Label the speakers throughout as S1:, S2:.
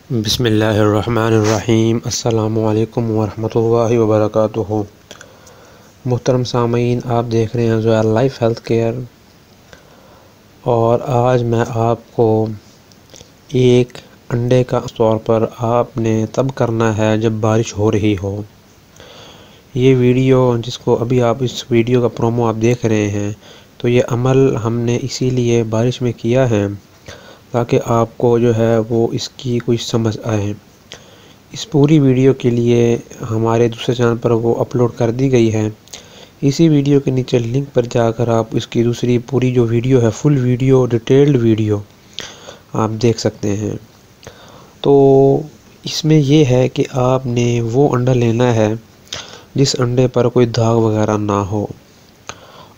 S1: बिस्मिल्लाहिर्रहमानिर्रहीम। अस्सलामुअलैकुम वरहमतुल्लाहि वबरकातुहू। मुहतरम सामीन, आप देख रहे हैं ज़ोया लाइफ हेल्थ केयर और आज मैं आपको एक अंडे का तौर पर आपने तब करना है जब बारिश हो रही हो। ये वीडियो जिसको अभी आप इस वीडियो का प्रोमो आप देख रहे हैं, तो ये अमल हमने इसीलिए बारिश में किया है ताकि आपको जो है वो इसकी कुछ समझ आए। इस पूरी वीडियो के लिए हमारे दूसरे चैनल पर वो अपलोड कर दी गई है। इसी वीडियो के नीचे लिंक पर जाकर आप इसकी दूसरी पूरी जो वीडियो है, फुल वीडियो, डिटेल्ड वीडियो आप देख सकते हैं। तो इसमें ये है कि आपने वो अंडा लेना है जिस अंडे पर कोई दाग वगैरह ना हो,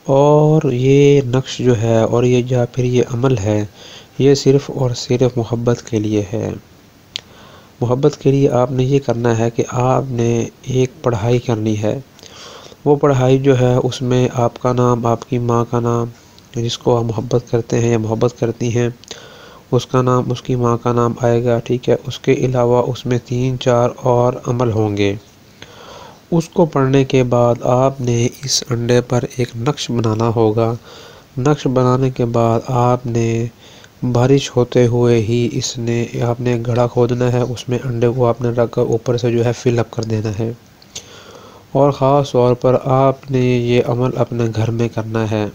S1: और ये नक्श जो है और ये या फिर ये अमल है, ये सिर्फ़ और सिर्फ मोहब्बत के लिए है। मोहब्बत के लिए आपने ये करना है कि आपने एक पढ़ाई करनी है। वो पढ़ाई जो है उसमें आपका नाम, आपकी माँ का नाम, जिसको आप मोहब्बत करते हैं या मोहब्बत करती हैं, उसका नाम, उसकी माँ का नाम आएगा, ठीक है। उसके अलावा उसमें 3-4 और अमल होंगे। उसको पढ़ने के बाद आपने इस अंडे पर एक नक्श बनाना होगा। नक्श बनाने के बाद आपने बारिश होते हुए ही आपने गड्ढा खोदना है, उसमें अंडे को आपने रखकर ऊपर से जो है फिलअप कर देना है। और ख़ास तौर पर आपने ये अमल अपने घर में करना है।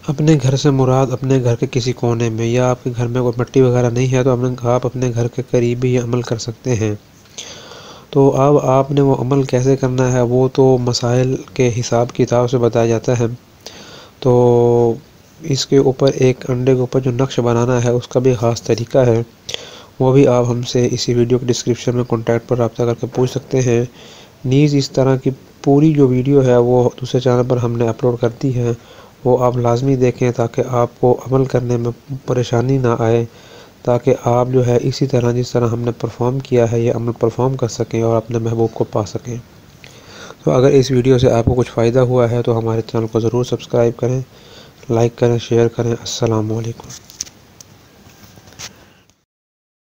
S1: अपने घर से मुराद अपने घर के किसी कोने में, या आपके घर में कोई मिट्टी वगैरह नहीं है तो आप अपने घर के करीब भी ये अमल कर सकते हैं। तो अब आपने वो अमल कैसे करना है वो तो मसाइल के हिसाब किताब से बताया जाता है। तो इसके ऊपर एक अंडे के ऊपर जो नक्श बनाना है उसका भी ख़ास तरीका है, वो भी आप हमसे इसी वीडियो के डिस्क्रिप्शन में कॉन्टैक्ट पर रब्ता करके पूछ सकते हैं। नीज़ इस तरह की पूरी जो वीडियो है वो दूसरे चैनल पर हमने अपलोड कर दी है, वो आप लाजमी देखें ताकि आपको अमल करने में परेशानी ना आए, ताकि आप जो है इसी तरह जिस तरह हमने परफॉर्म किया है ये अमल परफॉर्म कर सकें और अपने महबूब को पा सकें। तो अगर इस वीडियो से आपको कुछ फ़ायदा हुआ है तो हमारे चैनल को ज़रूर सब्सक्राइब करें, लाइक करें, शेयर करें। अस्सलामु अलैकुम।